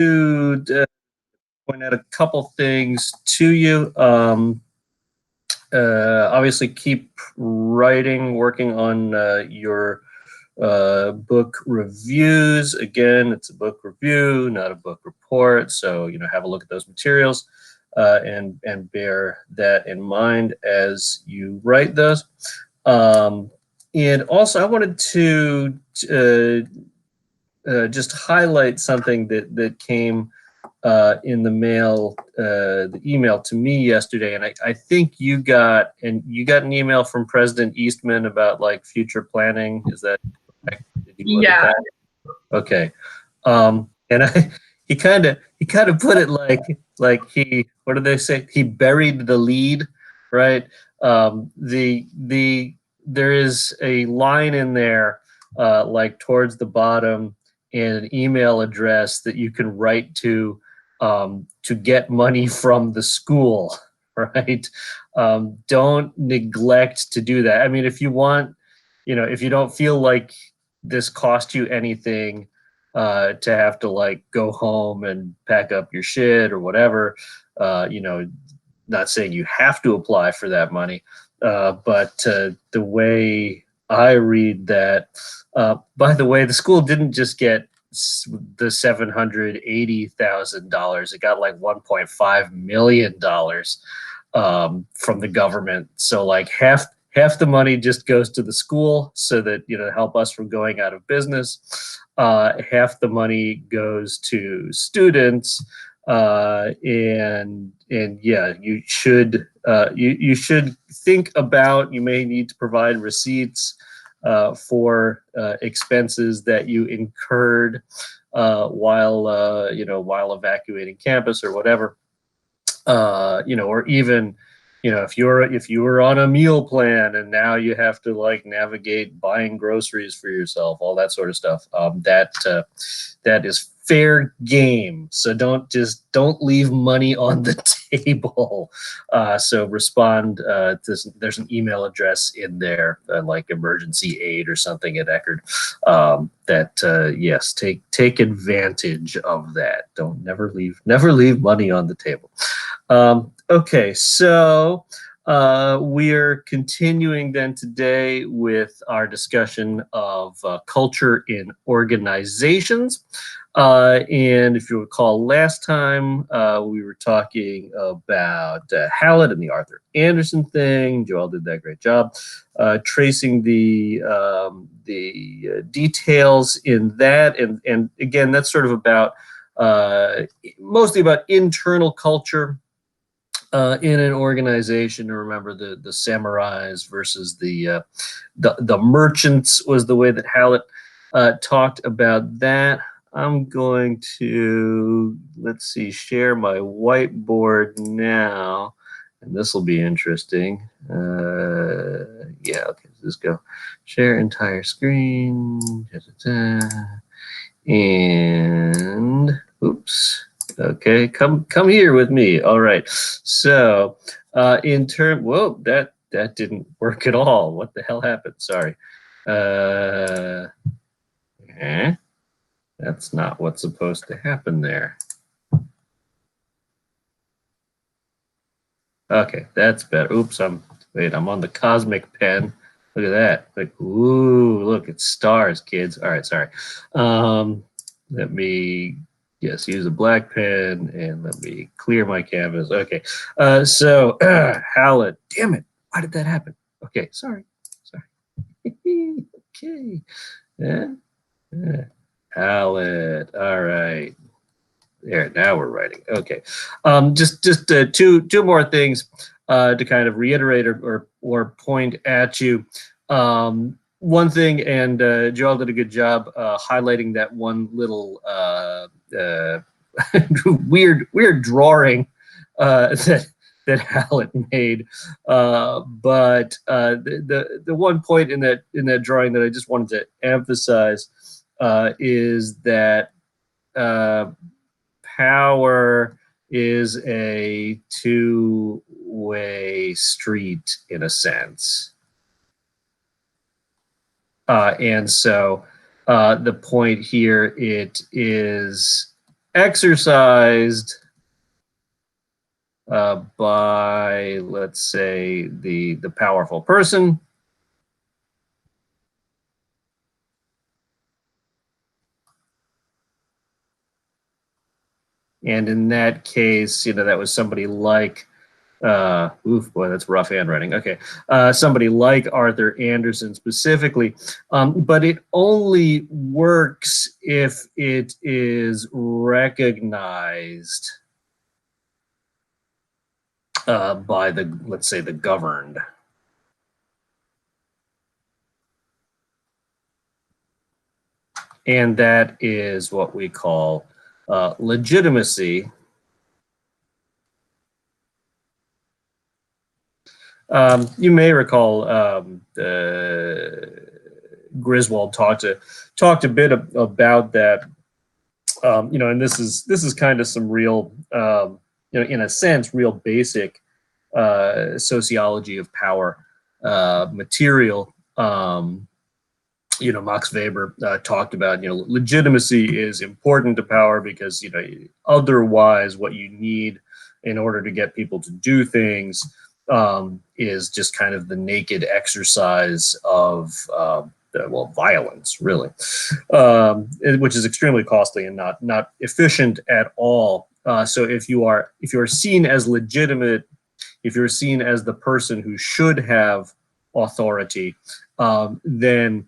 to point out a couple things to you. Obviously, keep writing, working on your book reviews. Again, it's a book review, not a book report. So, have a look at those materials and bear that in mind as you write those. And also, I wanted to just highlight something that came in the mail, the email to me yesterday, and I think you got an email from President Eastman about like future planning. Is that correct? Did you look at that? Okay. And he kind of put it like he, what did they say? He buried the lead, right? There is a line in there, like towards the bottom, and an email address that you can write to get money from the school, right? Don't neglect to do that. I mean, if you want, if you don't feel like this cost you anything, to have to like go home and pack up your shit or whatever, not saying you have to apply for that money, but the way I read that, by the way, the school didn't just get the $780,000. It got like $1.5 million from the government. So like half the money just goes to the school so that, help us from going out of business. Half the money goes to students. And yeah, you should think about, you may need to provide receipts for expenses that you incurred while evacuating campus or whatever. Or even, if you were on a meal plan and now you have to like navigate buying groceries for yourself, all that sort of stuff, that is fair game. So don't leave money on the table. So respond. There's an email address in there, like emergency aid or something at Eckerd. Yes, take advantage of that. Never leave money on the table. Okay, so we're continuing then today with our discussion of culture in organizations. And if you recall last time, we were talking about Hallett and the Arthur Anderson thing. Joel did that great job tracing the details in that. And again, that's sort of about mostly about internal culture in an organization. Remember the samurais versus the merchants was the way that Hallett talked about that. I'm going to, let's see, share my whiteboard now, and this will be interesting. Yeah, okay, let's go. Share entire screen. And oops. Okay, come here with me. All right. So in term, whoa, that didn't work at all. What the hell happened? Sorry. That's not what's supposed to happen there. Okay, that's better. Oops, I'm on the cosmic pen. Look at that. Like, ooh, look, it's stars, kids. All right, sorry. Let me, yes, use a black pen and let me clear my canvas. Okay, so Hallett, damn it, why did that happen? Okay, sorry. Okay, yeah. Hallett, all right. There, now we're writing. Okay, just two more things to kind of reiterate or point at you. One thing, and Joel did a good job highlighting that one little weird drawing that Hallett made. But the one point in that drawing that I just wanted to emphasize is that power is a two-way street in a sense. And so the point here, it is exercised by, let's say, the powerful person. And in that case, that was somebody like, oof, boy, that's rough handwriting. Okay, somebody like Arthur Andersen specifically, but it only works if it is recognized by the, let's say, the governed. And that is what we call legitimacy. You may recall Griswold talked a bit about that, and this is kind of some real, in a sense, real basic sociology of power material. Max Weber talked about, legitimacy is important to power because, otherwise what you need in order to get people to do things is just kind of the naked exercise of, violence, really, which is extremely costly and not efficient at all. So if you are seen as legitimate, if you're seen as the person who should have authority, then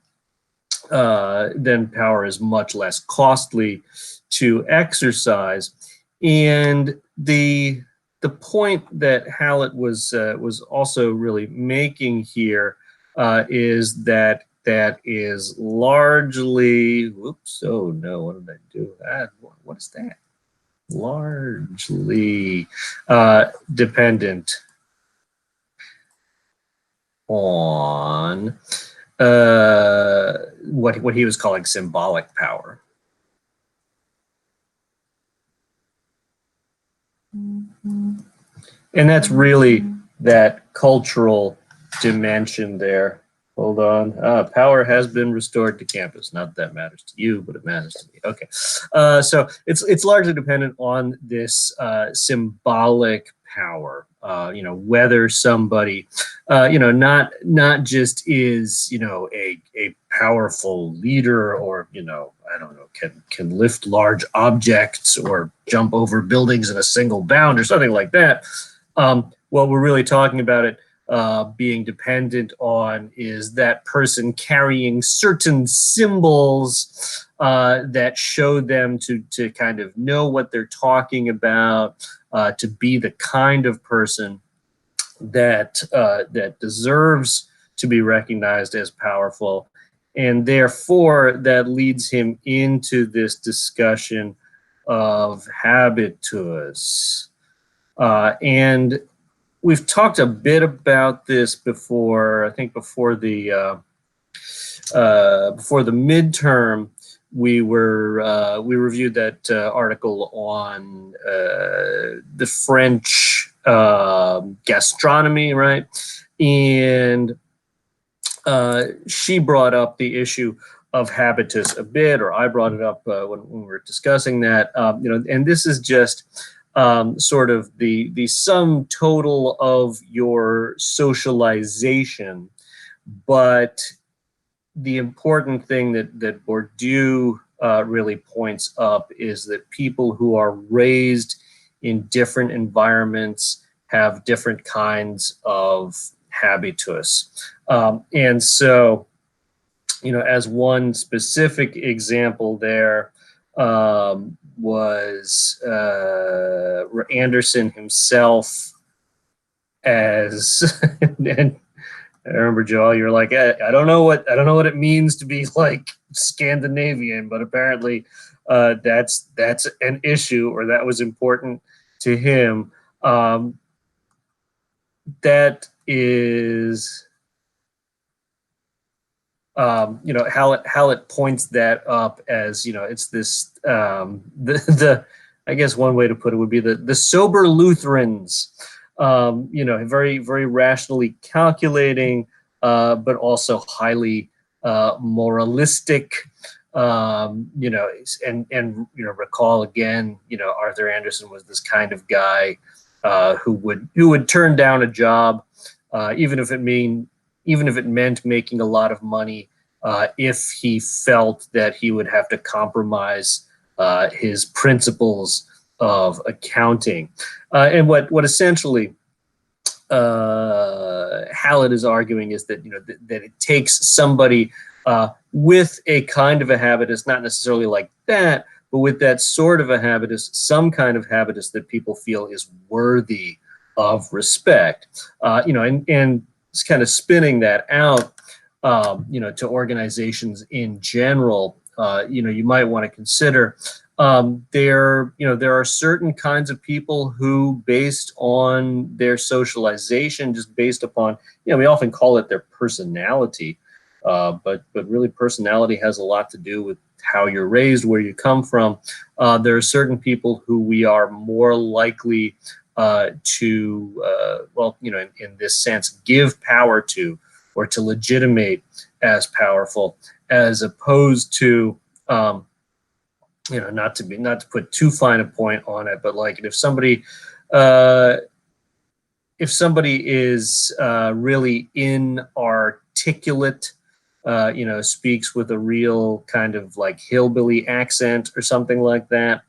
power is much less costly to exercise. And the point that Hallett was also really making here is that is largely, whoops, oh no, what did I do? What is that? Largely dependent on what he was calling symbolic power. And that's really that cultural dimension there. Hold on. Power has been restored to campus. Not that matters to you, but it matters to me. Okay. So it's largely dependent on this symbolic power. Whether somebody, not just is, a powerful leader, or, I don't know, can lift large objects or jump over buildings in a single bound or something like that. What we're really talking about it being dependent on is that person carrying certain symbols that show them to kind of know what they're talking about, to be the kind of person that deserves to be recognized as powerful. And therefore, that leads him into this discussion of habitus. And we've talked a bit about this before. I think before the midterm, we reviewed that article on the French gastronomy, right? And she brought up the issue of habitus a bit, or I brought it up when we were discussing that. And this is just sort of the sum total of your socialization. But the important thing that Bourdieu really points up is that people who are raised in different environments have different kinds of habitus. And so, as one specific example there, was Anderson himself as, and I remember, Joel, you're like, I don't know what it means to be like Scandinavian, but apparently that's an issue, or that was important to him. That is, Hallett points that up as, it's this, the I guess one way to put it would be the sober Lutherans, very, very rationally calculating, but also highly moralistic, You know, and you know, recall again, you know, Arthur Andersen was this kind of guy who would turn down a job, even if it meant making a lot of money, if he felt that he would have to compromise his principles of accounting. And what essentially Hallett is arguing is that, you know, that it takes somebody with a kind of a habitus, not necessarily like that, but with that sort of a habitus, some kind of habitus that people feel is worthy of respect. You know, and it's kind of spinning that out, you know, to organizations in general. You know, you might want to consider there are certain kinds of people who, based on their socialization, just based upon, you know, we often call it their personality, but really personality has a lot to do with how you're raised, where you come from. There are certain people who we are more likely to, well, you know, in this sense, give power to, or to legitimate as powerful, as opposed to, you know, not to put too fine a point on it, but like if somebody is really inarticulate, you know, speaks with a real kind of like hillbilly accent or something like that,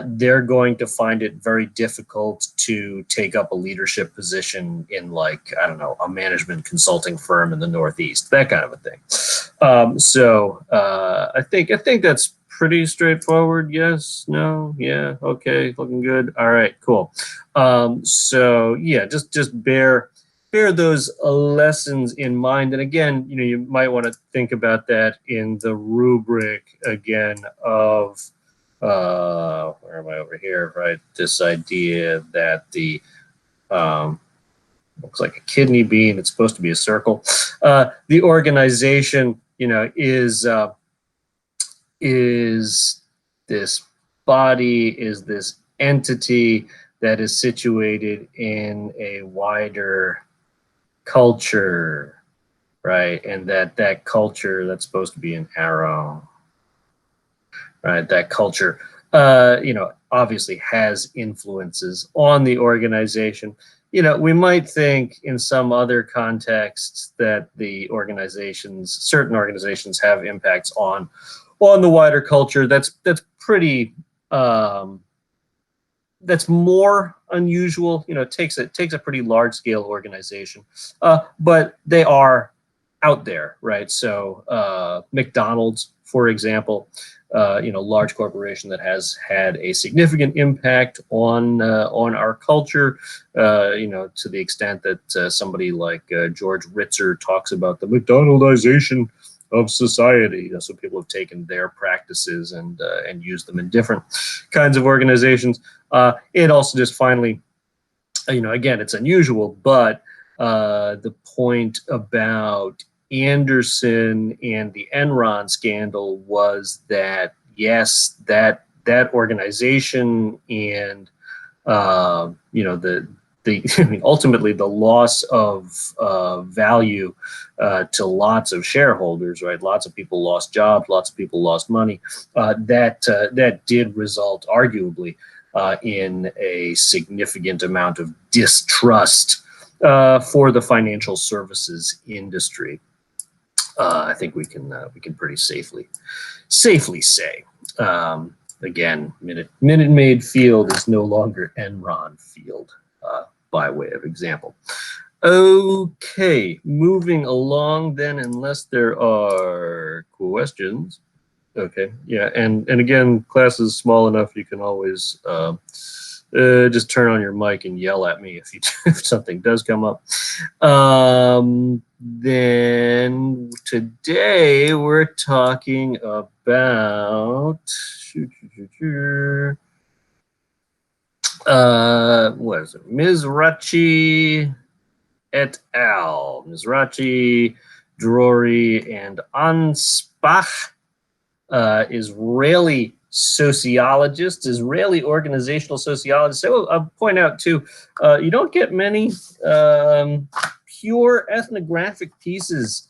they're going to find it very difficult to take up a leadership position in, like, I don't know, a management consulting firm in the Northeast, that kind of a thing. So I think that's pretty straightforward. Yes, no, yeah, okay, looking good. All right, cool. So yeah, just bear those lessons in mind. And again, you know, you might want to think about that in the rubric again of where am I over here? Right, this idea that the looks like a kidney bean. It's supposed to be a circle. The organization, you know, is this body, is this entity that is situated in a wider culture, right? And that culture, that's supposed to be an arrow, right? That culture, you know, obviously has influences on the organization. You know, we might think in some other contexts that certain organizations have impacts on the wider culture. That's pretty, that's more unusual. You know, it takes a pretty large scale organization, but they are out there, right? So McDonald's, for example, you know, large corporation that has had a significant impact on our culture, you know, to the extent that somebody like George Ritzer talks about the McDonaldization of society. You know, so people have taken their practices and used them in different kinds of organizations. It also just finally, you know, again, it's unusual, but the point about Anderson and the Enron scandal was that, yes, that organization and you know, I mean, ultimately the loss of value to lots of shareholders, right? Lots of people lost jobs, lots of people lost money. That did result, arguably, in a significant amount of distrust for the financial services industry. I think we can pretty safely say. Again, Minute Maid Field is no longer Enron Field, by way of example. Okay, moving along then, unless there are questions. Okay, yeah, and again, class is small enough, you can always just turn on your mic and yell at me if something does come up. Then today we're talking about what is it? Mizrachi et al. Mizrachi, Drury, and Anspach, Israeli sociologist, Israeli organizational sociologist. So I'll point out too, you don't get many pure ethnographic pieces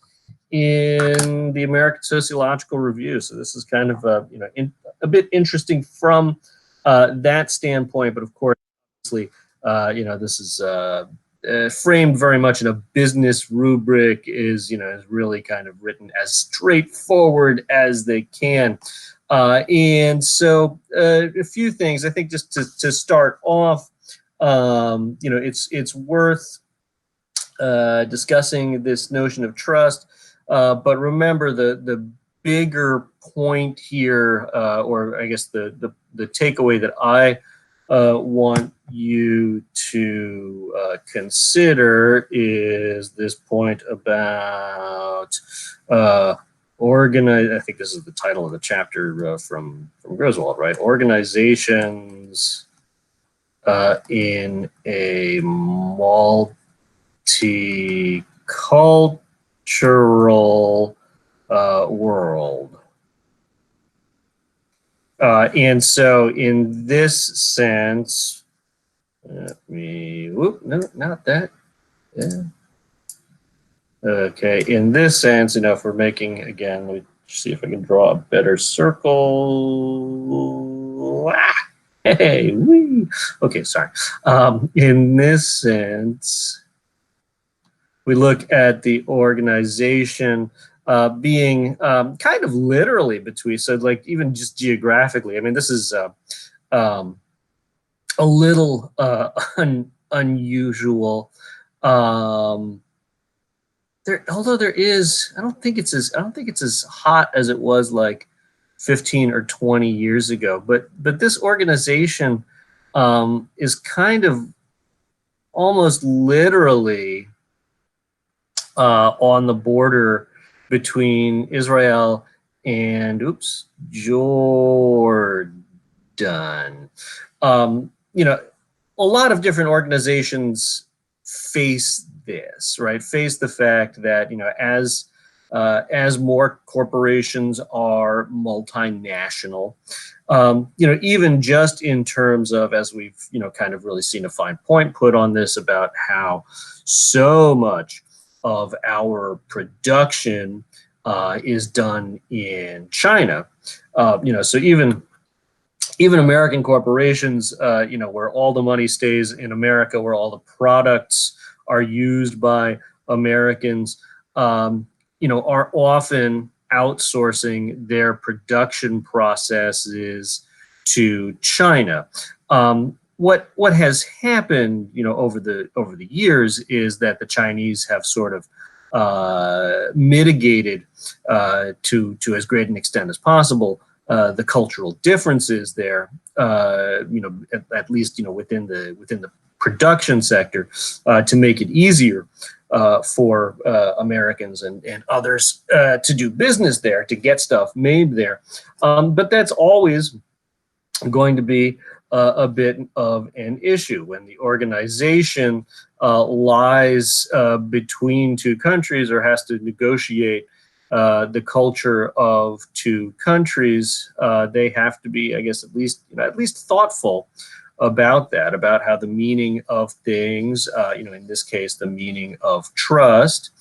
in the American Sociological Review. So this is kind of a bit interesting from that standpoint, but of course, obviously, this is framed very much in a business rubric, is really kind of written as straightforward as they can. And so a few things, I think, just to start off, it's worth discussing this notion of trust. But remember, the bigger point here, or I guess the takeaway that I want you to consider, is this point about organize. I think this is the title of the chapter from Griswold, right? Organizations in a multicultural world. And so in this sense, let me, no, not that. Yeah. Okay, in this sense, if we're making, again, let me see if I can draw a better circle. Hey, wee. Okay, sorry. In this sense, we look at the organization being kind of literally between, so like even just geographically. I mean, this is a little unusual. Although there is, I don't think it's as hot as it was like 15 or 20 years ago. But this organization is kind of almost literally on the border between Israel and Jordan. A lot of different organizations face this, right? Face the fact that as more corporations are multinational, even just in terms of, as we've kind of really seen a fine point put on this, about how so much of our production is done in China. So even American corporations, where all the money stays in America, where all the products are used by Americans, are often outsourcing their production processes to China. What has happened, over the years, is that the Chinese have sort of mitigated to as great an extent as possible the cultural differences there, at least within the production sector, to make it easier for Americans and others to do business there, to get stuff made there. But that's always going to be a bit of an issue when the organization lies between two countries, or has to negotiate the culture of two countries. They have to be, I guess, at least thoughtful about that, about how the meaning of things, in this case, the meaning of trust,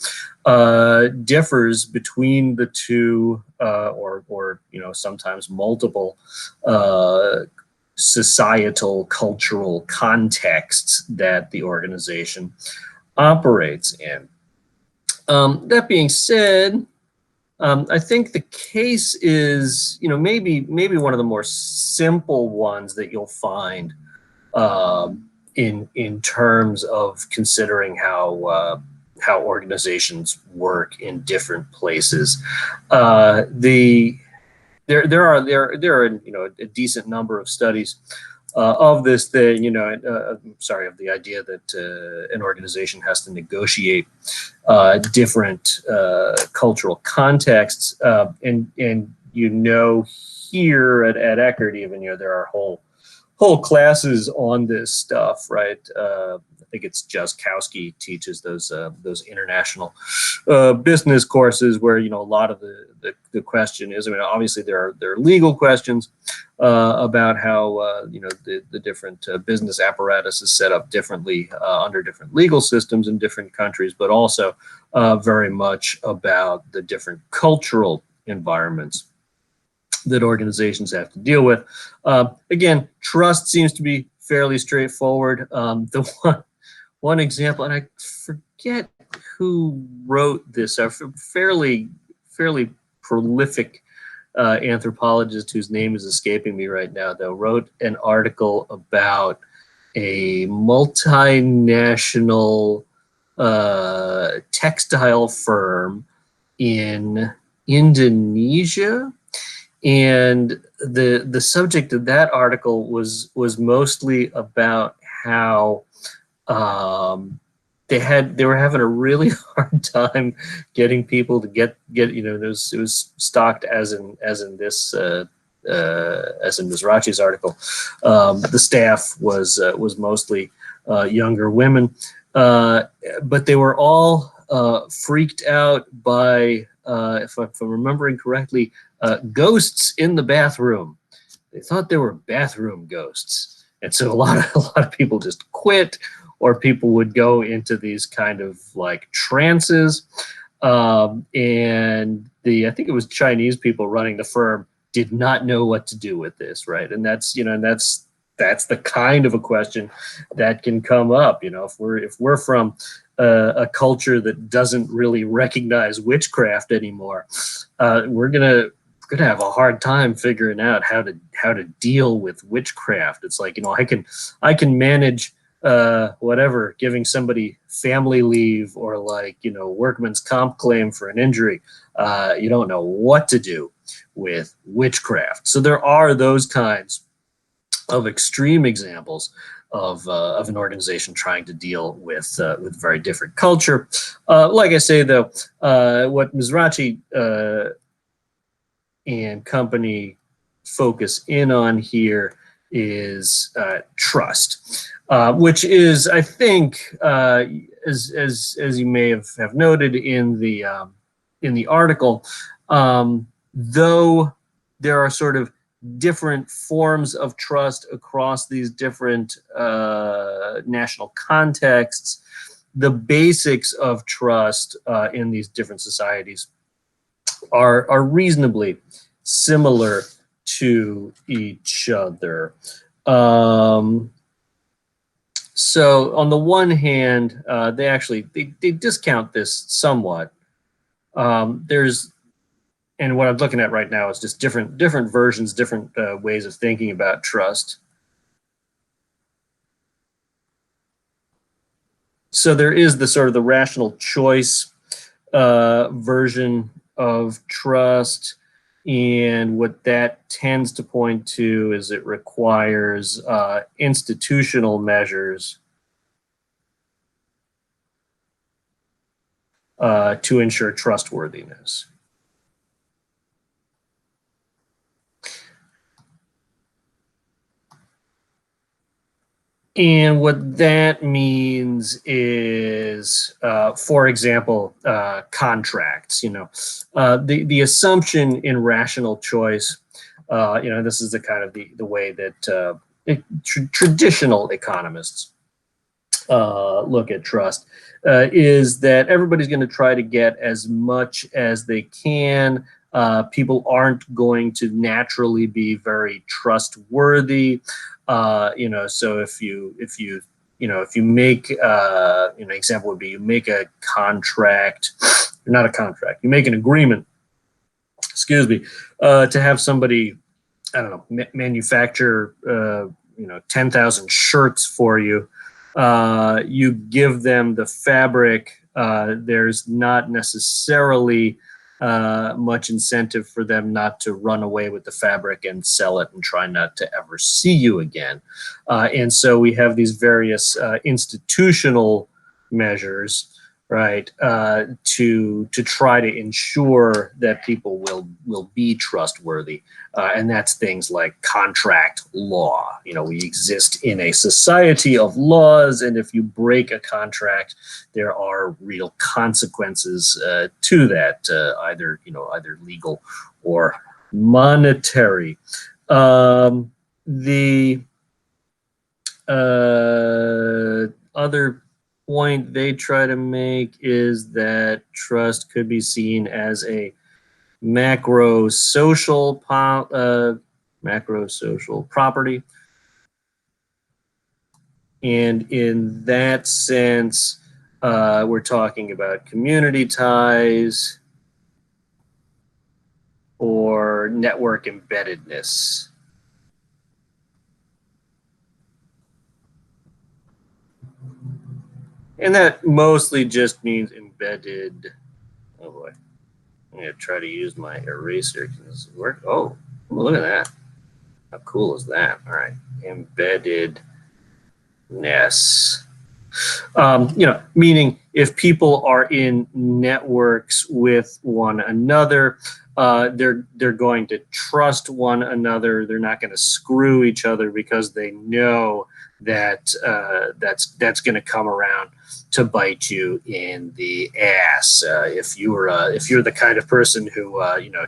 differs between the two, or sometimes multiple societal, cultural contexts that the organization operates in. That being said, I think the case is, maybe one of the more simple ones that you'll find in terms of considering how organizations work in different places. There are a decent number of studies of this thing, of the idea that an organization has to negotiate different cultural contexts, and here at Eckerd, even there are whole classes on this stuff, right? I think it's Jaskowski teaches those international business courses, where a lot of the question is, obviously there are legal questions about how the different business apparatus is set up differently under different legal systems in different countries, but also very much about the different cultural environments that organizations have to deal with. Again, trust seems to be fairly straightforward. The one example, and I forget who wrote this, a fairly prolific anthropologist whose name is escaping me right now, though, wrote an article about a multinational textile firm in Indonesia, and the subject of that article was mostly about how they were having a really hard time getting people to get it was stocked as in this as in Mizrachi's article. The staff was mostly younger women, but they were all freaked out by, if I'm remembering correctly, ghosts in the bathroom. They thought there were bathroom ghosts, and so a lot of people just quit, or people would go into these kind of like trances. And I think it was Chinese people running the firm did not know what to do with this, right? And that's the kind of a question that can come up. If we're from a culture that doesn't really recognize witchcraft anymore, we're gonna have a hard time figuring out how to deal with witchcraft. It's like, I can manage whatever, giving somebody family leave or workman's comp claim for an injury. You don't know what to do with witchcraft. So there are those kinds of extreme examples of an organization trying to deal with very different culture. Like I say, though, what Mizrachi and company focus in on here is trust, which is, I think, as you may have noted in the article, though there are sort of different forms of trust across these different national contexts, the basics of trust in these different societies are reasonably similar to each other. So on the one hand, they discount this somewhat. And what I'm looking at right now is just different versions, different ways of thinking about trust. So there is the sort of the rational choice version of trust, and what that tends to point to is it requires institutional measures to ensure trustworthiness. And what that means is, for example, contracts. The assumption in rational choice. This is the kind of the way that traditional economists look at trust, is that everybody's going to try to get as much as they can. People aren't going to naturally be very trustworthy. So if you make, example would be you make a contract, not a contract, you make an agreement, to have somebody, I don't know, manufacture, 10,000 shirts for you. You give them the fabric. There's not necessarily much incentive for them not to run away with the fabric and sell it and try not to ever see you again. And so we have these various institutional measures, right, to try to ensure that people will be trustworthy. And that's things like contract law. We exist in a society of laws, and if you break a contract, there are real consequences to that, either legal or monetary. The other point they try to make is that trust could be seen as a macro social property, and in that sense, we're talking about community ties or network embeddedness. And that mostly just means embedded. Oh boy. I'm going to try to use my eraser. Can this work? Oh, look at that. How cool is that? All right. Embeddedness. Meaning if people are in networks with one another, they're going to trust one another. They're not going to screw each other because they know that that's going to come around to bite you in the ass. If you're the kind of person who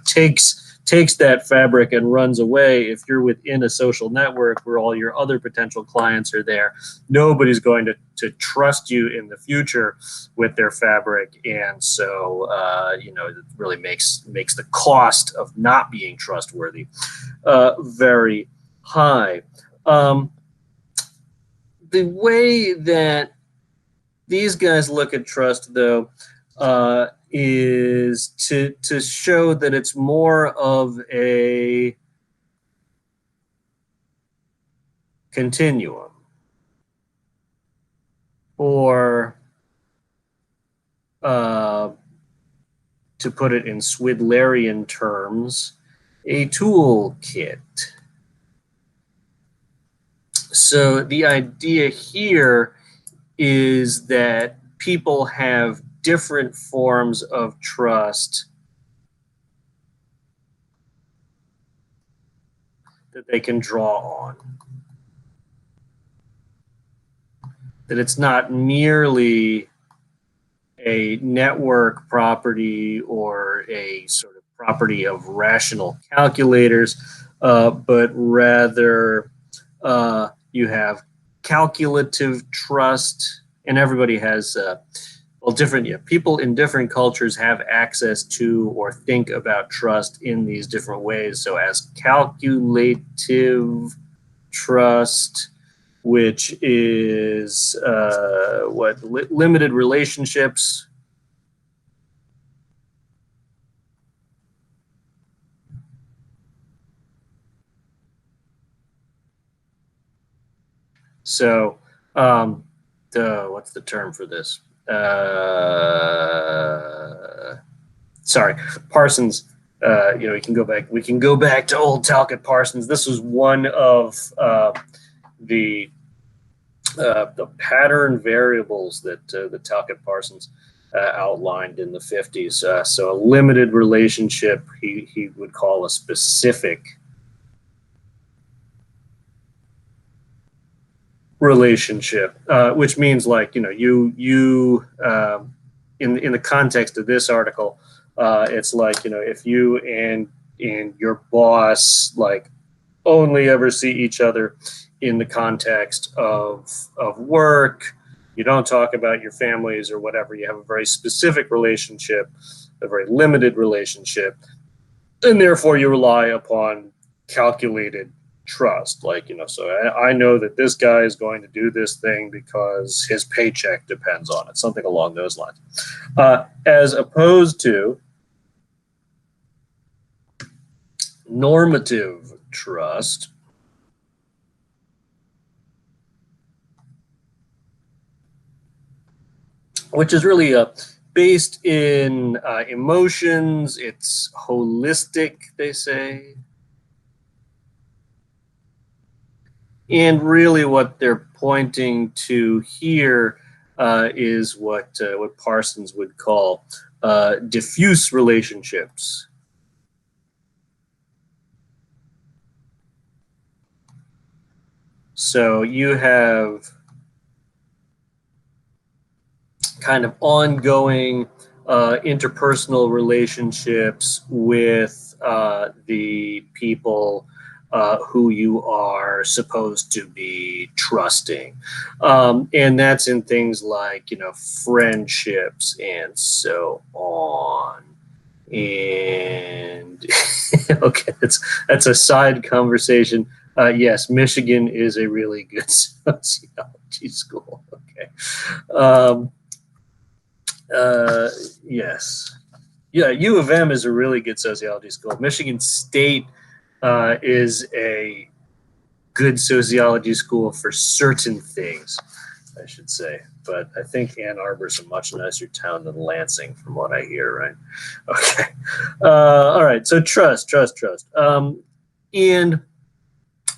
takes that fabric and runs away, if you're within a social network where all your other potential clients are there, nobody's going to trust you in the future with their fabric, and so it really makes the cost of not being trustworthy very high. The way that these guys look at trust, though, is to show that it's more of a continuum, or to put it in Swidlerian terms, a toolkit. So the idea here is that people have different forms of trust that they can draw on. That it's not merely a network property or a sort of property of rational calculators, but rather you have calculative trust, and everybody has people in different cultures have access to or think about trust in these different ways. So as calculative trust, which is limited relationships. So, what's the term for this? Sorry, Parsons. We can go back. We can go back to old Talcott Parsons. This was one of the pattern variables that Talcott Parsons outlined in the 50s. So a limited relationship he would call a specific relationship, which means like in the context of this article, it's like if you and your boss like only ever see each other in the context of work, you don't talk about your families or whatever, you have a very specific relationship, a very limited relationship, and therefore you rely upon calculated trust. Like, so I know that this guy is going to do this thing because his paycheck depends on it, something along those lines. As opposed to normative trust, which is really based in emotions. It's holistic, they say. And really what they're pointing to here is what Parsons would call diffuse relationships. So you have kind of ongoing interpersonal relationships with the people who you are supposed to be trusting. And that's in things like, friendships and so on. And okay, that's a side conversation. Yes, Michigan is a really good sociology school. Okay. Um, yes. Yeah, U of M is a really good sociology school. Michigan State is a good sociology school for certain things, I should say. But I think Ann Arbor is a much nicer town than Lansing, from what I hear, right? Okay. All right. So trust. And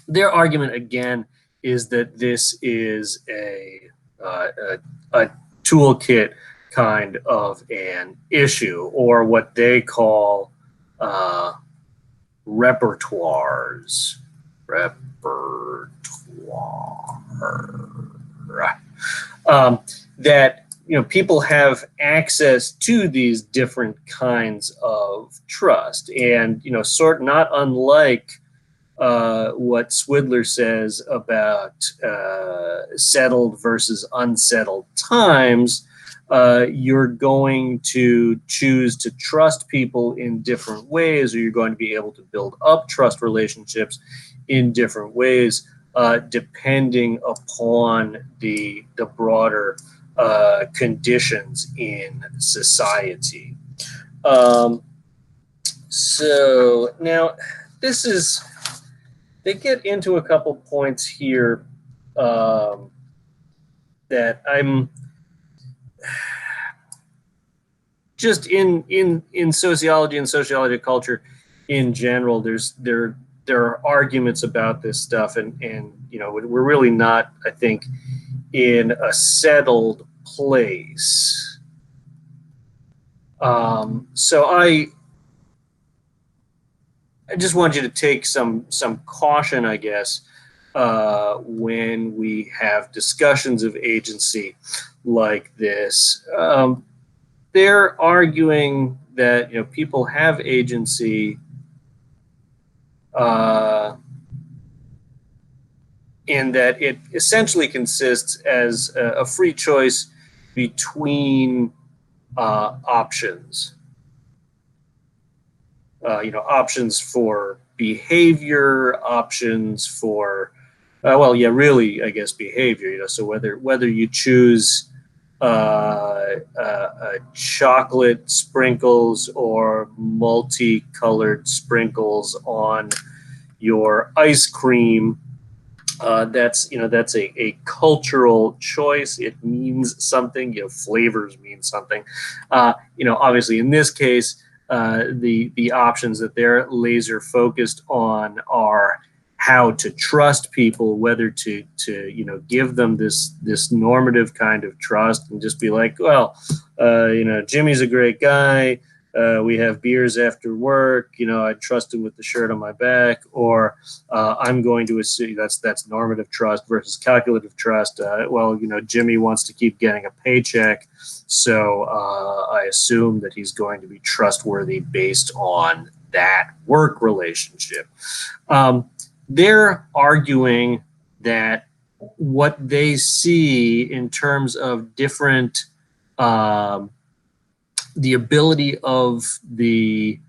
their argument, again, is that this is a toolkit kind of an issue, or what they call repertoires. Repertoire. That people have access to these different kinds of trust, and not unlike what Swidler says about settled versus unsettled times. You're going to choose to trust people in different ways, or you're going to be able to build up trust relationships in different ways, depending upon the broader conditions in society. So now they get into a couple points here that I'm just in sociology and sociology culture in general. There are arguments about this stuff, and we're really not, I think, in a settled place. So I just want you to take some caution, I guess, when we have discussions of agency like this. They're arguing that people have agency, in that it essentially consists as a free choice between options. Options for behavior, options for, really, I guess, behavior. So whether you choose chocolate sprinkles or multicolored sprinkles on your ice cream, that's a cultural choice. It means something. Flavors mean something. Obviously in this case, the options that they're laser focused on are how to trust people, whether to give them this normative kind of trust and just be like, well, Jimmy's a great guy. We have beers after work. I trust him with the shirt on my back, or I'm going to assume that's normative trust versus calculative trust. Jimmy wants to keep getting a paycheck, so I assume that he's going to be trustworthy based on that work relationship. They're arguing that what they see in terms of different the ability of the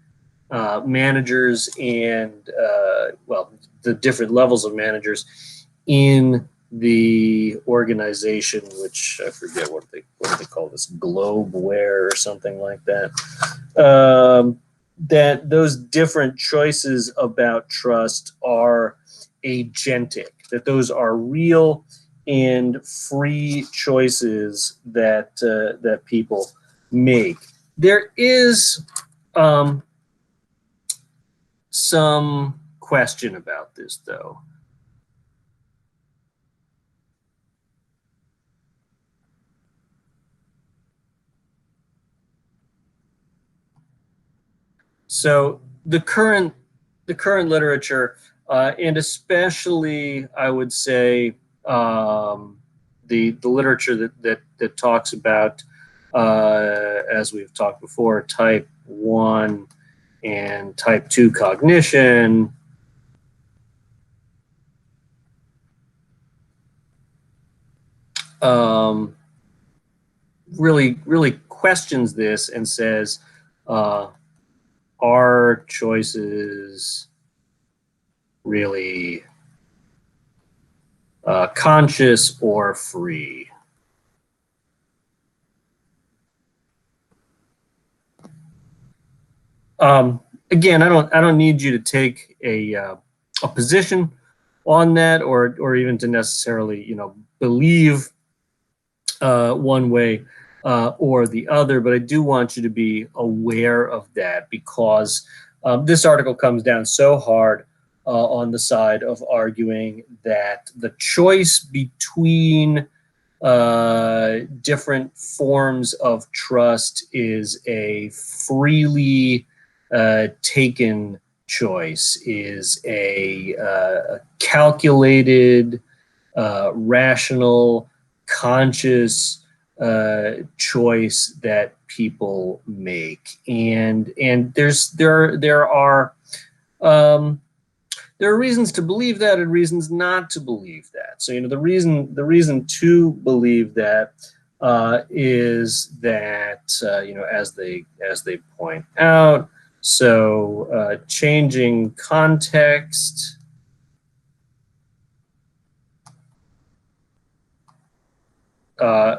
managers and the different levels of managers in the organization, which I forget what they call this, globeware or something like that. That those different choices about trust are agentic, that those are real and free choices that people make. There is some question about this, though. So the current literature, and especially, I would say, the literature that talks about, as we've talked before, type 1 and type 2 cognition, really questions this and says, are choices really conscious or free? Again, I don't need you to take a position on that, or even to necessarily believe one way or the other, but I do want you to be aware of that, because this article comes down so hard on the side of arguing that the choice between different forms of trust is a freely taken choice, is a calculated, rational, conscious choice that people make, and um, there are reasons to believe that and reasons not to believe that. So the reason to believe that is that as they point out, so changing context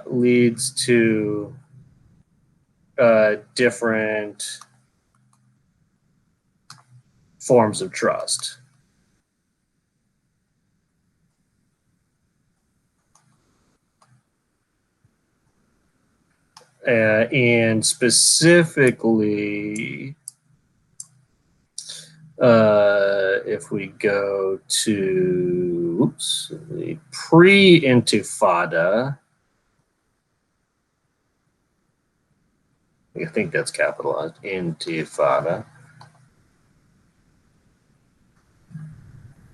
leads to different forms of trust. And specifically, if we go to the pre-Intifada, I think that's capitalized, Intifada.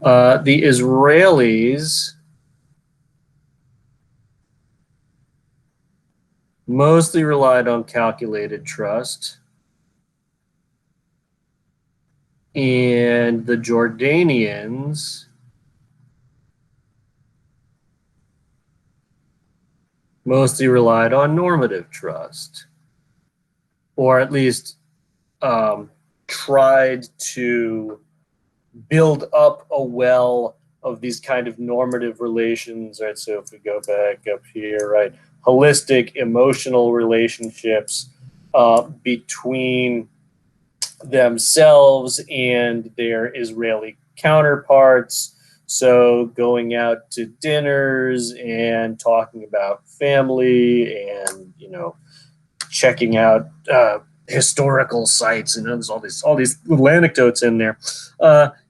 The Israelis mostly relied on calculated trust, and the Jordanians mostly relied on normative trust, or at least tried to build up a well of these kind of normative relations, right? So if we go back up here, right, holistic emotional relationships between themselves and their Israeli counterparts. So going out to dinners and talking about family, and checking out historical sites, and there's all these little anecdotes in there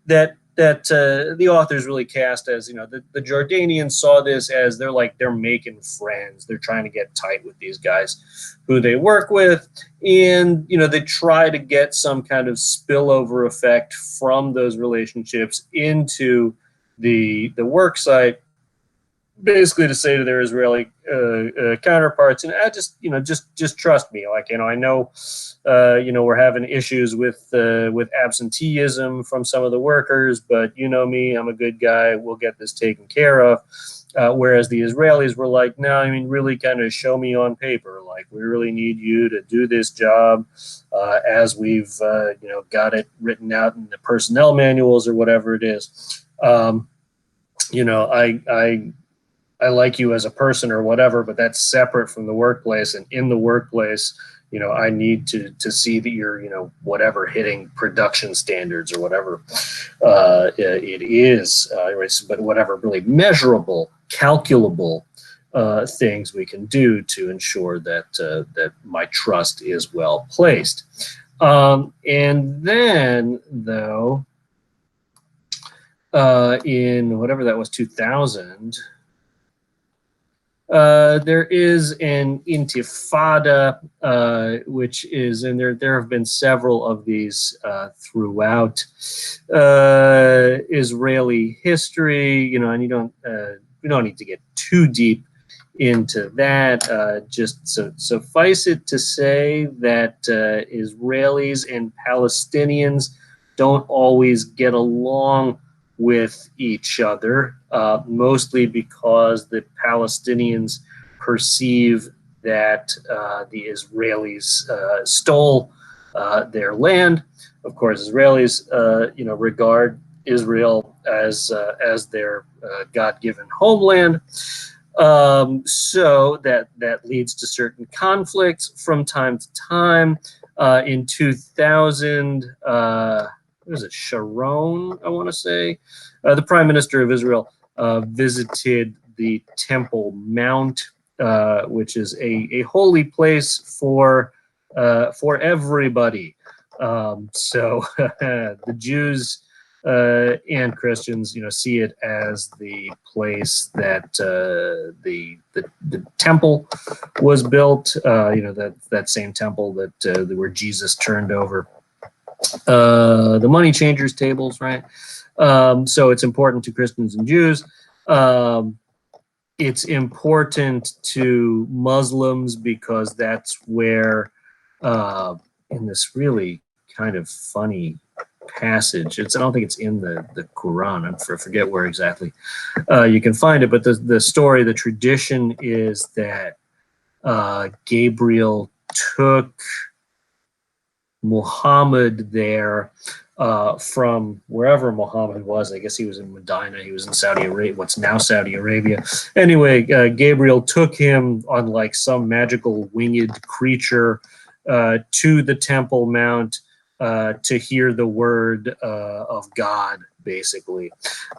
that the authors really cast as the Jordanians saw this as they're making friends, they're trying to get tight with these guys who they work with, and they try to get some kind of spillover effect from those relationships into the work site, basically to say to their Israeli counterparts, and just trust me. I know, we're having issues with absenteeism from some of the workers, but me, I'm a good guy. We'll get this taken care of. Whereas the Israelis were like, no, really kind of show me on paper. Like, we really need you to do this job as we've, got it written out in the personnel manuals or whatever it is. I like you as a person or whatever, but that's separate from the workplace. And in the workplace, I need to see that you're, whatever, hitting production standards or whatever it is, but whatever really measurable, calculable things we can do to ensure that that my trust is well placed. And then, though, in whatever that was, 2000. There is an intifada, which is, and there have been several of these throughout Israeli history, and we don't need to get too deep into that. Just suffice it to say that Israelis and Palestinians don't always get along with each other, mostly because the Palestinians perceive that the Israelis stole their land. Of course, Israelis, regard Israel as their God-given homeland. So that leads to certain conflicts from time to time. In 2000, what is it, Sharon, I want to say, the Prime Minister of Israel visited the Temple Mount, which is a holy place for everybody. So the Jews and Christians, see it as the place that the temple was built. That same temple that where Jesus turned over the money changers' tables, right? So it's important to Christians and Jews. It's important to Muslims because that's where, in this really kind of funny passage, I don't think it's in the Quran. I forget where exactly you can find it, but the story, the tradition is that Gabriel took Muhammad there from wherever Muhammad was. I guess he was in Medina. He was in Saudi Arabia, what's now Saudi Arabia. Anyway, Gabriel took him on like some magical winged creature to the Temple Mount to hear the word of God, basically.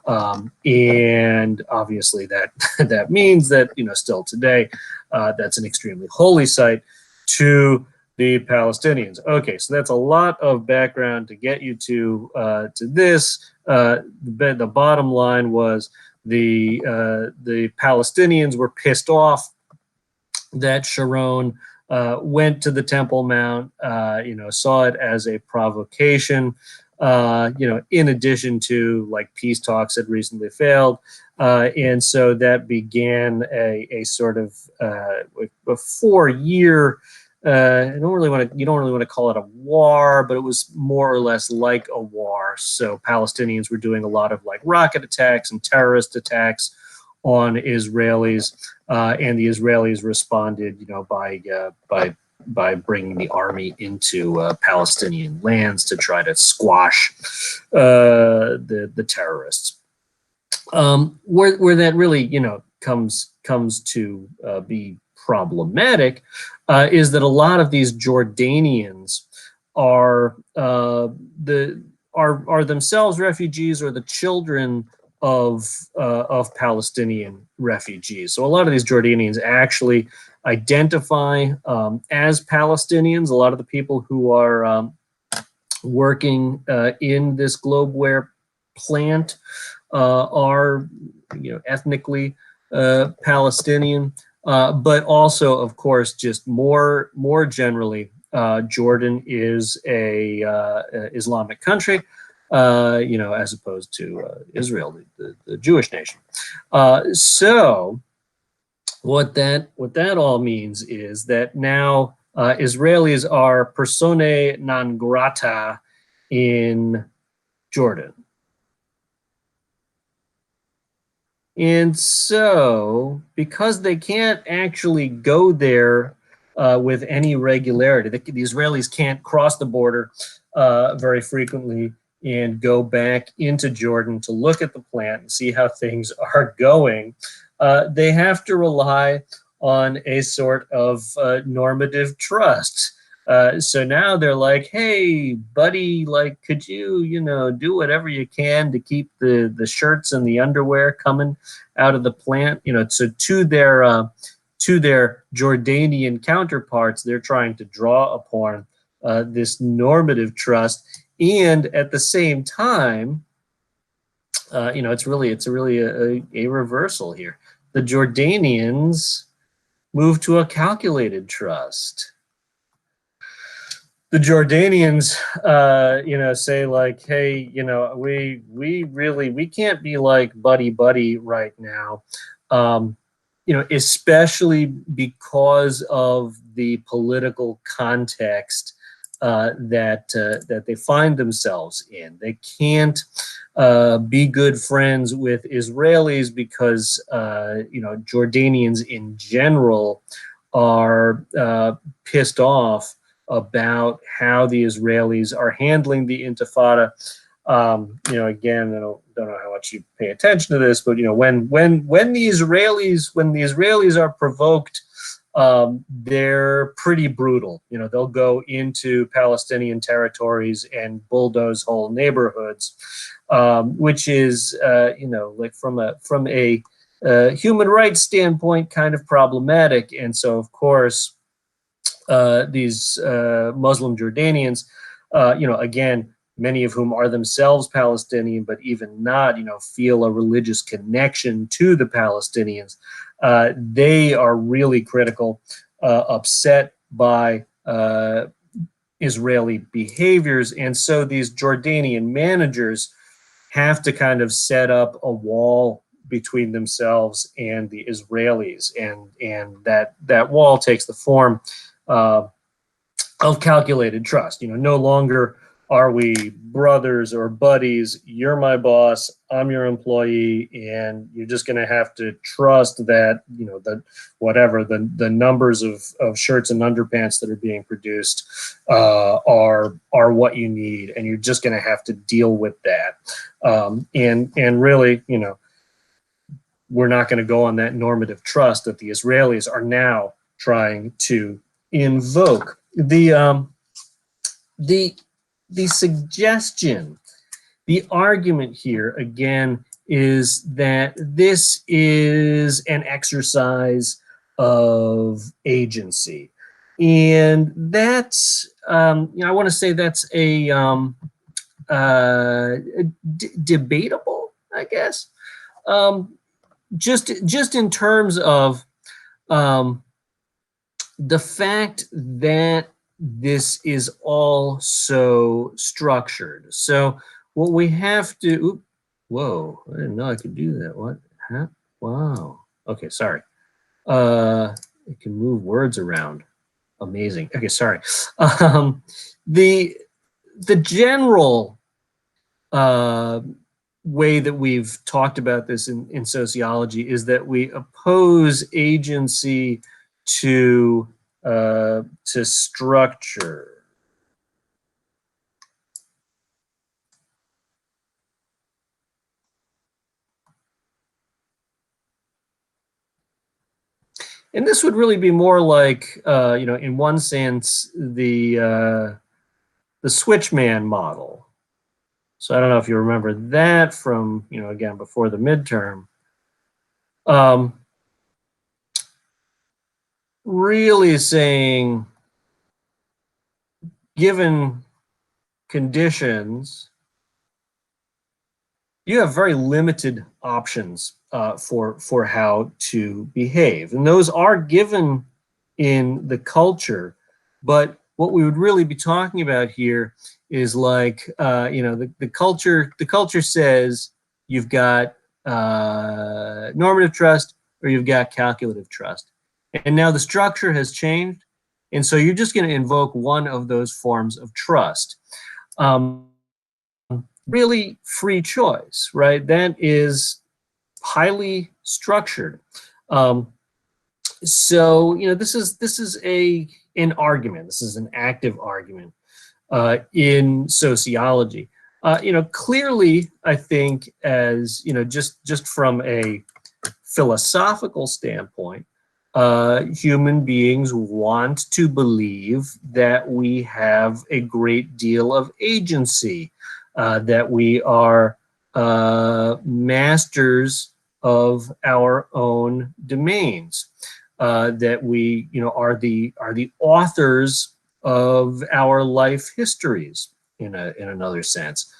And obviously that means that, still today, that's an extremely holy site to the Palestinians. Okay, so that's a lot of background to get you to this. The bottom line was the Palestinians were pissed off that Sharon went to the Temple Mount, saw it as a provocation, in addition to like peace talks had recently failed. And so that began a sort of a 4-year, you don't really want to call it a war, but it was more or less like a war. So Palestinians were doing a lot of like rocket attacks and terrorist attacks on Israelis, and the Israelis responded, by bringing the army into Palestinian lands to try to squash the terrorists. Where that really, comes to be problematic is that a lot of these Jordanians are themselves refugees or the children of Palestinian refugees. So a lot of these Jordanians actually identify as Palestinians. A lot of the people who are working in this Globeware plant are, ethnically Palestinian, but also, of course, just more generally, Jordan is a Islamic country, as opposed to Israel, the Jewish nation. So what that all means is that now Israelis are personae non grata in Jordan. And so, because they can't actually go there with any regularity, the Israelis can't cross the border very frequently and go back into Jordan to look at the plant and see how things are going, they have to rely on a sort of normative trust. So now they're like, hey, buddy, like, could you, do whatever you can to keep the shirts and the underwear coming out of the plant? So to their Jordanian counterparts, they're trying to draw upon this normative trust. And at the same time, it's really a reversal here. The Jordanians move to a calculated trust. The Jordanians, say like, hey, we can't be like buddy right now, especially because of the political context that they find themselves in. They can't be good friends with Israelis because Jordanians in general are pissed off about how the Israelis are handling the Intifada. Again, I don't know how much you pay attention to this, but when the Israelis are provoked, they're pretty brutal. They'll go into Palestinian territories and bulldoze whole neighborhoods, which is like from a human rights standpoint, kind of problematic. And so, of course, these Muslim Jordanians, again, many of whom are themselves Palestinian, but even not, feel a religious connection to the Palestinians. They are really critical, upset by Israeli behaviors. And so these Jordanian managers have to kind of set up a wall between themselves and the Israelis. And that wall takes the form of calculated trust. No longer are we brothers or buddies. You're my boss, I'm your employee, and you're just going to have to trust that the numbers of shirts and underpants that are being produced are what you need, and you're just going to have to deal with that. And really, we're not going to go on that normative trust that the Israelis are now trying to invoke. The suggestion, the argument here, again, is that this is an exercise of agency. And that's, I want to say that's debatable, I guess. Just in terms of the fact that this is all so structured. So what we have to, whoa, I didn't know I could do that. What? Huh? Wow. Okay, sorry. It can move words around. Amazing. Okay, sorry. The general way that we've talked about this in sociology is that we oppose agency to structure. And this would really be more like, in one sense, the switchman model. So I don't know if you remember that from, again, before the midterm. Really saying, given conditions, you have very limited options for how to behave. And those are given in the culture. But what we would really be talking about here is like, the culture says you've got normative trust or you've got calculative trust. And now the structure has changed. And so you're just going to invoke one of those forms of trust. Really free choice, right? That is highly structured. So this is an argument. This is an active argument in sociology. Clearly, I think, as just from a philosophical standpoint, human beings want to believe that we have a great deal of agency, that we are masters of our own domains, that we are the authors of our life histories in another sense.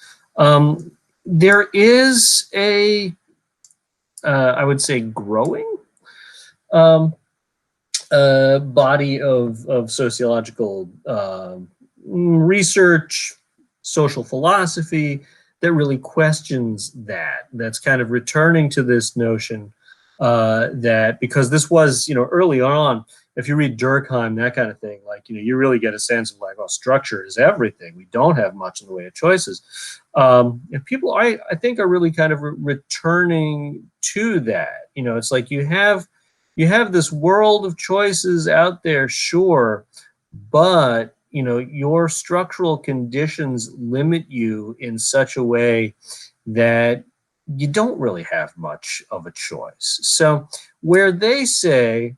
There is a I would say growing body of sociological research, social philosophy that really questions that. That's kind of returning to this notion that, because this was, early on, if you read Durkheim, that kind of thing, like, you really get a sense of like, well, structure is everything. We don't have much in the way of choices. And people, I think, are really kind of returning to that. You know, it's like you have this world of choices out there, sure, but you know, your structural conditions limit you in such a way that you don't really have much of a choice. So where they say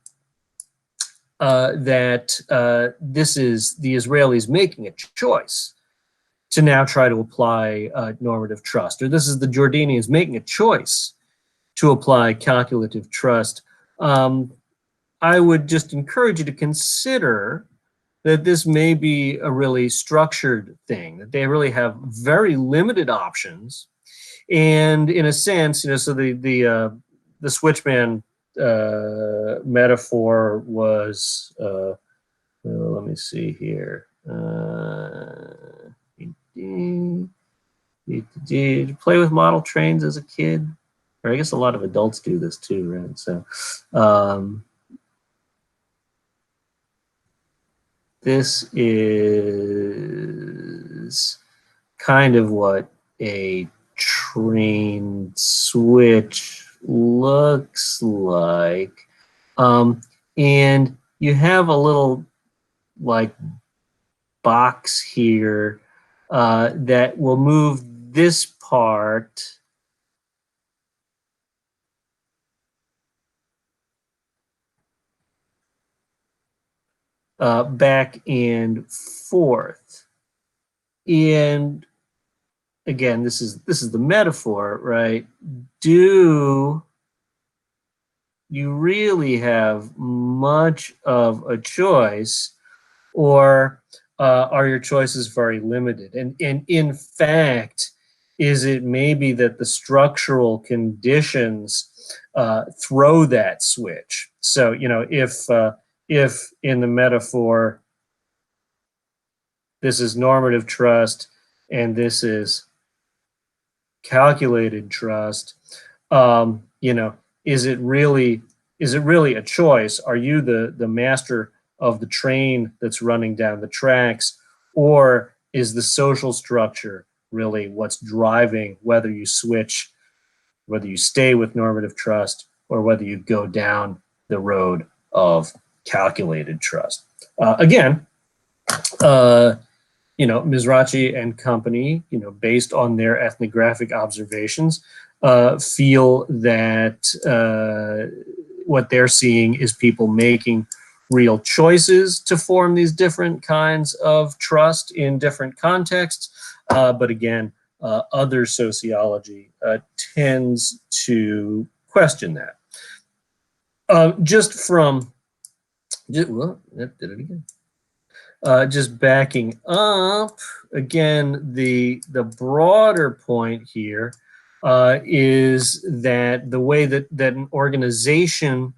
that this is the Israelis making a choice to now try to apply normative trust, or this is the Jordanians making a choice to apply calculative trust, I would just encourage you to consider that this may be a really structured thing, that they really have very limited options. And in a sense, you know, so the switchman metaphor was, let me see here. Did you play with model trains as a kid? Or I guess a lot of adults do this too, right? So this is kind of what a train switch looks like. And you have a little like box here that will move this part back and forth. And again, this is the metaphor, right? Do you really have much of a choice, or are your choices very limited? And in fact, is it maybe that the structural conditions throw that switch? So, you know, if in the metaphor, this is normative trust and this is calculated trust, you know, is it really a choice? Are you the master of the train that's running down the tracks, or is the social structure really what's driving whether you switch, whether you stay with normative trust, or whether you go down the road of calculated trust? Again, you know, Mizrachi and company, you know, based on their ethnographic observations, feel that what they're seeing is people making real choices to form these different kinds of trust in different contexts. But again, other sociology tends to question that. Just from, well, that did it again. Just backing up again, the broader point here is that the way that an organization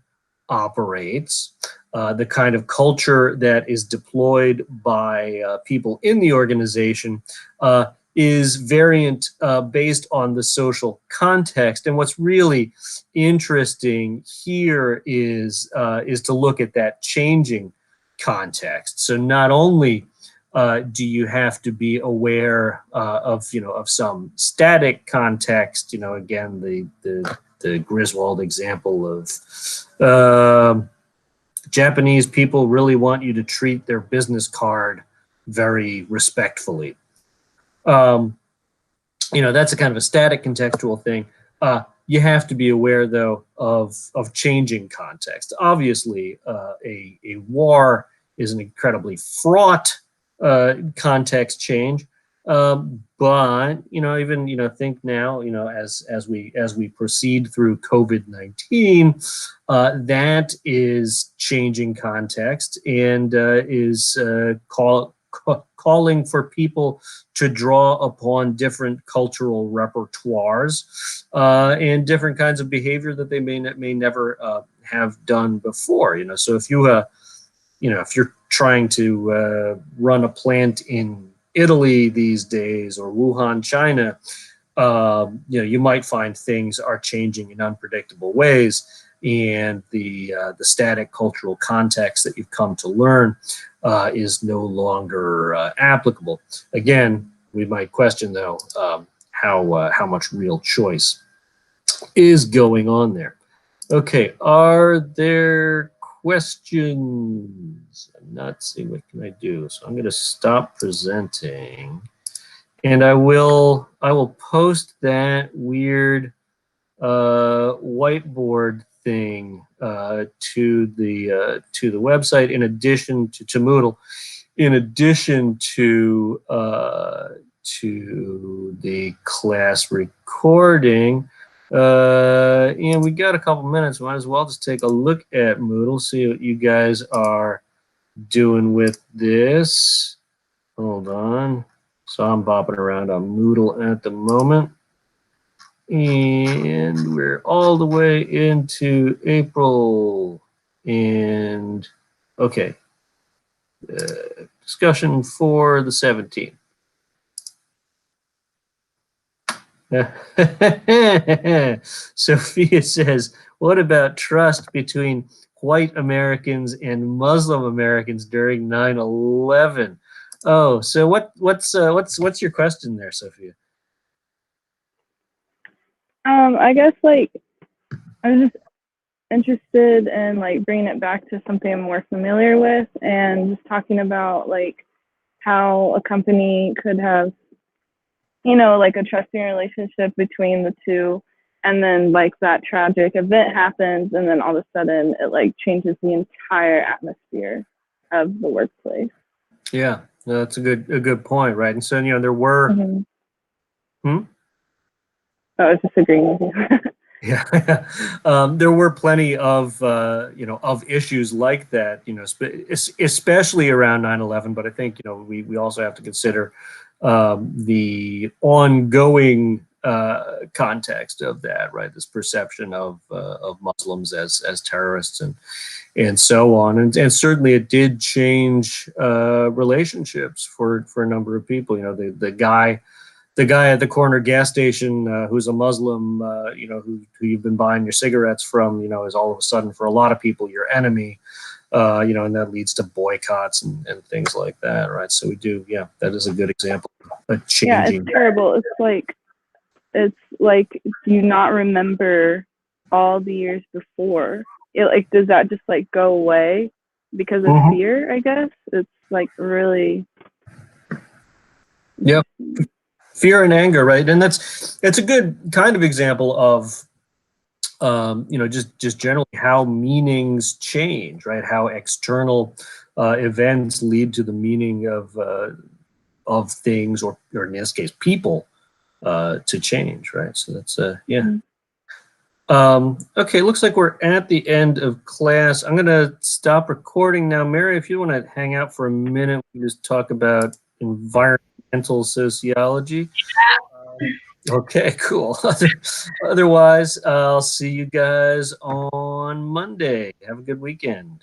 operates, the kind of culture that is deployed by people in the organization, is variant based on the social context. And what's really interesting here is to look at that changing context. So not only do you have to be aware of some static context, you know, again, the Griswold example of Japanese people really want you to treat their business card very respectfully. You know, that's a kind of a static contextual thing. You have to be aware, though, of changing context. Obviously, a war is an incredibly fraught context change. But you know, even think now, as we proceed through COVID-19, that is changing context and is calling for people to draw upon different cultural repertoires and different kinds of behavior that they may never have done before. So if if you're trying to run a plant in Italy these days, or Wuhan, China, you might find things are changing in unpredictable ways, and the static cultural context that you've come to learn is no longer applicable. Again, we might question though how much real choice is going on there. Okay, are there questions? I'm not seeing what can I do. So I'm going to stop presenting, and I will post that weird whiteboard thing to the website in addition to Moodle, in addition to the class recording. And we got a couple minutes. Might as well just take a look at Moodle, see what you guys are doing with this. Hold on. So I'm bopping around on Moodle at the moment. And we're all the way into April. And okay, discussion for the 17th. Sophia says, what about trust between white Americans and Muslim Americans during 9/11? Oh, so what's your question there, Sophia? I guess like I was just interested in like bringing it back to something I'm more familiar with, and just talking about like how a company could have, you know, like a trusting relationship between the two, and then like that tragic event happens, and then all of a sudden it like changes the entire atmosphere of the workplace. Yeah, no, that's a good point, right? And so, you know, there were I was just agreeing with you. Yeah, there were plenty of you know, of issues like that, you know, especially around 9/11. But I think, you know, we also have to consider the ongoing context of that, right? This perception of Muslims as terrorists and so on, and certainly it did change relationships for a number of people. You know, the guy at the corner gas station who's a Muslim, you know, who you've been buying your cigarettes from, you know, is all of a sudden for a lot of people your enemy, you know, and that leads to boycotts and things like that, right? So we do, yeah, that is a good example of changing. Yeah, it's terrible. It's like, do you not remember all the years before? It like, does that just like go away because of fear? I guess it's like really. Yep. Fear and anger, right? And it's a good kind of example of you know, just generally how meanings change, right? How external events lead to the meaning of things, or in this case, people, to change, right? So that's yeah. Okay, looks like we're at the end of class. I'm gonna stop recording now. Mary, if you want to hang out for a minute, we just talk about environmental sociology. Okay, cool. Otherwise, I'll see you guys on Monday. Have a good weekend.